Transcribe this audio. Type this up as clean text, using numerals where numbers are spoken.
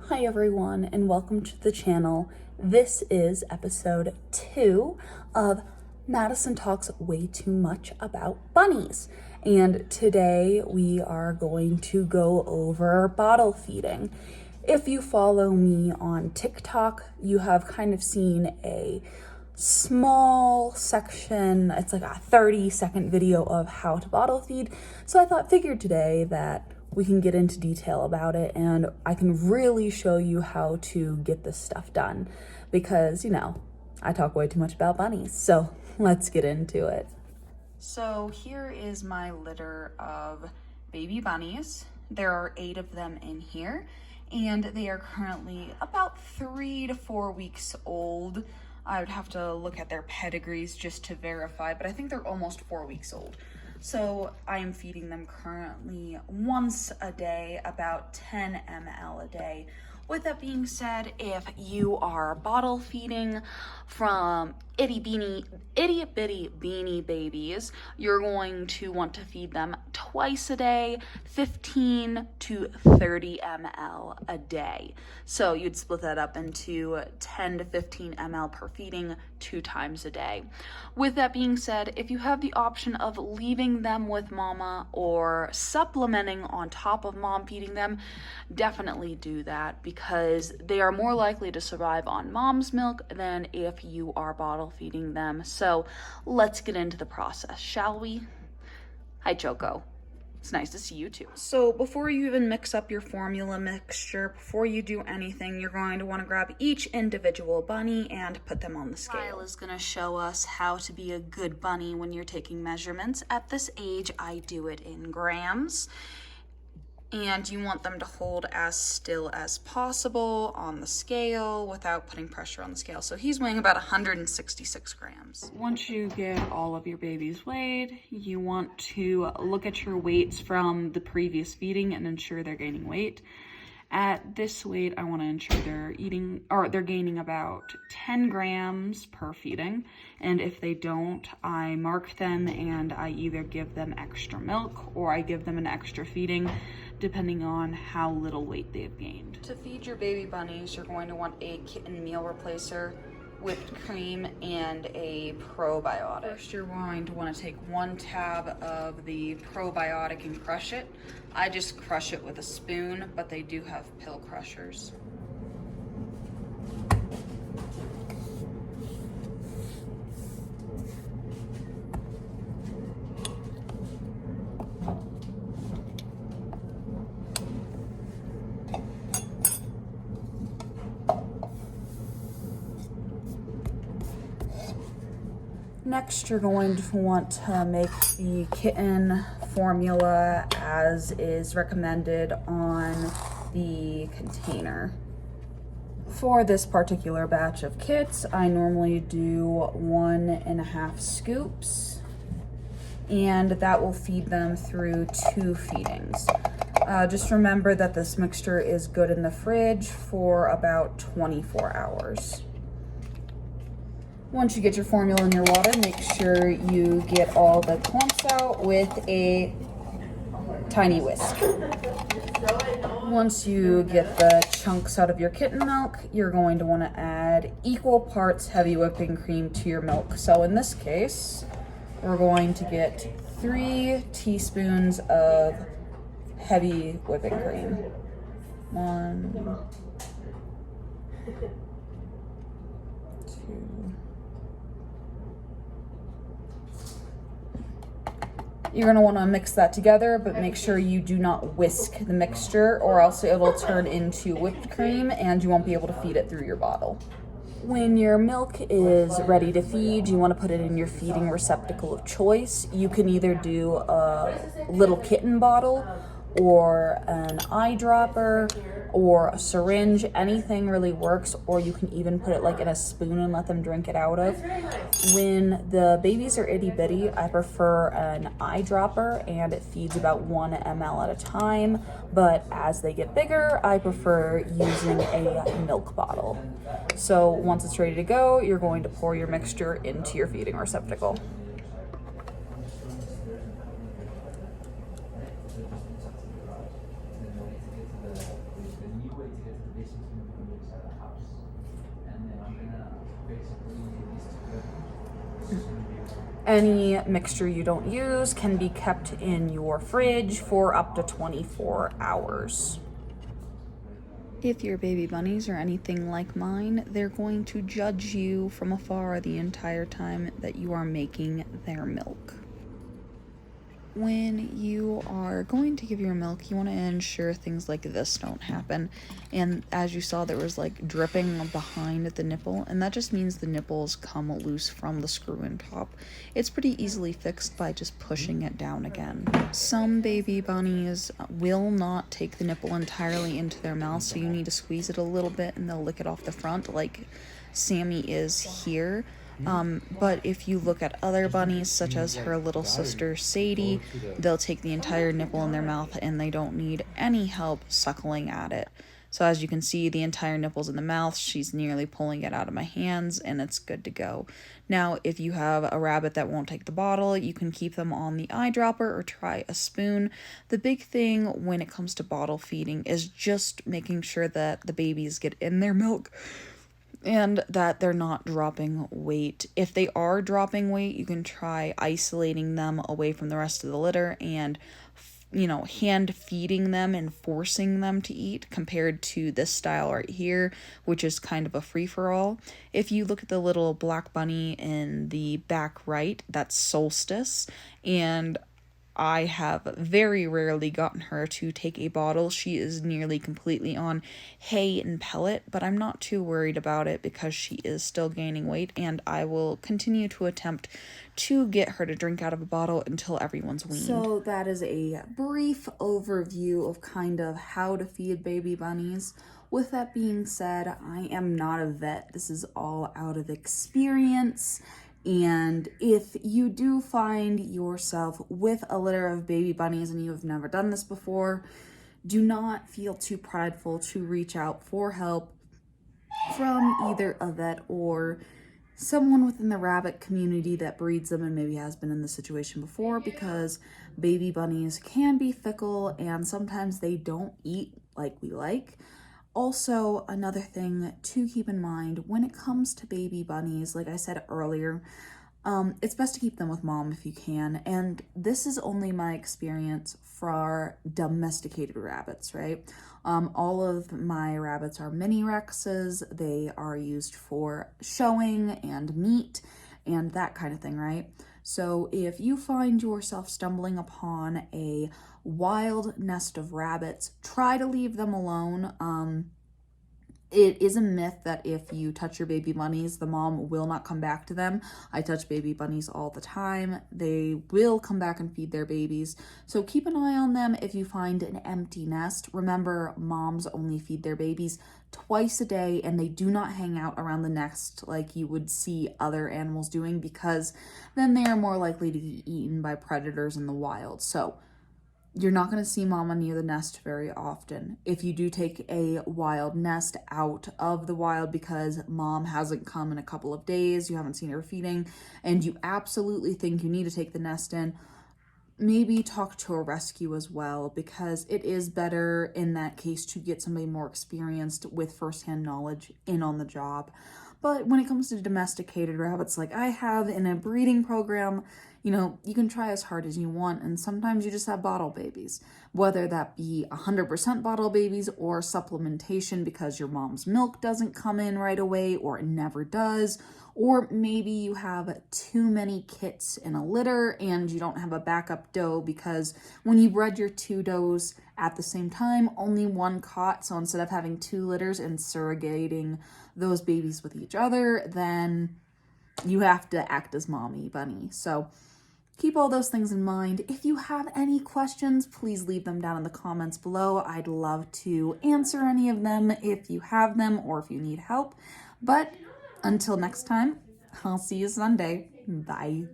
Hi everyone, and welcome to the channel. This is episode 2 of Madison Talks Way Too Much About Bunnies. And today we are going to go over bottle feeding. If you follow me on TikTok, you have kind of seen a small section, it's like a 30-second video of how to bottle feed. So I figured today that we can get into detail about it and I can really show you how to get this stuff done because, I talk way too much about bunnies. So let's get into it. So here is my litter of baby bunnies. There are 8 of them in here and they are currently about 3 to 4 weeks old. I would have to look at their pedigrees just to verify, but I think they're almost 4 weeks old. So I am feeding them currently once a day, about 10 ml a day. With that being said, if you are bottle feeding from itty bitty beanie babies, you're going to want to feed them twice a day, 15 to 30 ml a day. So you'd split that up into 10 to 15 ml per feeding 2 times a day. With that being said, if you have the option of leaving them with mama or supplementing on top of mom feeding them, definitely do that because they are more likely to survive on mom's milk than if you are bottle feeding them. So let's get into the process, shall we? Hi, Choco. It's nice to see you too. So before you even mix up your formula mixture, before you do anything, you're going to want to grab each individual bunny and put them on the scale. Kyle is going to show us how to be a good bunny when you're taking measurements. At this age, I do it in grams. And you want them to hold as still as possible on the scale without putting pressure on the scale. So he's weighing about 166 grams. Once you get all of your babies weighed, you want to look at your weights from the previous feeding and ensure they're gaining weight. At this weight, I want to ensure they're gaining about 10 grams per feeding. And if they don't, I mark them and I either give them extra milk or I give them an extra feeding, depending on how little weight they've gained. To feed your baby bunnies, you're going to want a kitten meal replacer, whipped cream, and a probiotic. First, you're going to want to take 1 tab of the probiotic and crush it. I just crush it with a spoon, but they do have pill crushers. Next, you're going to want to make the kitten formula as is recommended on the container. For this particular batch of kits, I normally do 1.5 scoops, and that will feed them through 2 feedings. Just remember that this mixture is good in the fridge for about 24 hours. Once you get your formula in your water, make sure you get all the clumps out with a tiny whisk. Once you get the chunks out of your kitten milk, you're going to want to add equal parts heavy whipping cream to your milk. So in this case, we're going to get 3 teaspoons of heavy whipping cream. 1, 2. You're going to want to mix that together, but make sure you do not whisk the mixture or else it will turn into whipped cream and you won't be able to feed it through your bottle. When your milk is ready to feed, you want to put it in your feeding receptacle of choice. You can either do a little kitten bottle or an eyedropper or a syringe. Anything really works, or you can even put it like in a spoon and let them drink it out of. When the babies are itty bitty, I prefer an eyedropper and it feeds about 1 ml at a time, but as they get bigger, I prefer using a milk bottle. So once it's ready to go, you're going to pour your mixture into your feeding receptacle. Any mixture you don't use can be kept in your fridge for up to 24 hours. If your baby bunnies are anything like mine, they're going to judge you from afar the entire time that you are making their milk. When you are going to give your milk, you want to ensure things like this don't happen. And as you saw, there was like dripping behind the nipple, and that just means the nipples come loose from the screw-in top. It's pretty easily fixed by just pushing it down again. Some baby bunnies will not take the nipple entirely into their mouth, so you need to squeeze it a little bit and they'll lick it off the front like Sammy is here. But if you look at other bunnies, such as her little sister Sadie, they'll take the entire nipple in their mouth and they don't need any help suckling at it. So as you can see, the entire nipple's in the mouth. She's nearly pulling it out of my hands and it's good to go. Now, if you have a rabbit that won't take the bottle, you can keep them on the eyedropper or try a spoon. The big thing when it comes to bottle feeding is just making sure that the babies get in their milk and that they're not dropping weight. If they are dropping weight, you can try isolating them away from the rest of the litter and, hand feeding them and forcing them to eat compared to this style right here, which is kind of a free-for-all. If you look at the little black bunny in the back right, that's Solstice, and I have very rarely gotten her to take a bottle. She is nearly completely on hay and pellet, but I'm not too worried about it because she is still gaining weight, and I will continue to attempt to get her to drink out of a bottle until everyone's weaned. So that is a brief overview of kind of how to feed baby bunnies. With that being said, I am not a vet. This is all out of experience. And if you do find yourself with a litter of baby bunnies and you have never done this before, do not feel too prideful to reach out for help from either a vet or someone within the rabbit community that breeds them and maybe has been in this situation before, because baby bunnies can be fickle and sometimes they don't eat like we like. Also, another thing to keep in mind when it comes to baby bunnies, like I said earlier, it's best to keep them with mom if you can. And this is only my experience for domesticated rabbits, right? All of my rabbits are mini Rexes. They are used for showing and meat and that kind of thing, right? So if you find yourself stumbling upon a wild nest of rabbits, try to leave them alone. It is a myth that if you touch your baby bunnies, the mom will not come back to them. I touch baby bunnies all the time. They will come back and feed their babies. So keep an eye on them if you find an empty nest. Remember, moms only feed their babies twice a day and they do not hang out around the nest like you would see other animals doing, because then they are more likely to be eaten by predators in the wild. So you're not going to see mama near the nest very often. If you do take a wild nest out of the wild because mom hasn't come in a couple of days, you haven't seen her feeding, and you absolutely think you need to take the nest in, maybe talk to a rescue as well, because it is better in that case to get somebody more experienced with firsthand knowledge in on the job. But when it comes to domesticated rabbits like I have in a breeding program, you can try as hard as you want, and sometimes you just have bottle babies, whether that be 100% bottle babies or supplementation because your mom's milk doesn't come in right away or it never does, or maybe you have too many kits in a litter and you don't have a backup doe because when you bred your two does at the same time, only one caught. So instead of having two litters and surrogating those babies with each other, then you have to act as mommy bunny. So keep all those things in mind. If you have any questions, please leave them down in the comments below. I'd love to answer any of them if you have them or if you need help. But until next time, I'll see you Sunday. Bye.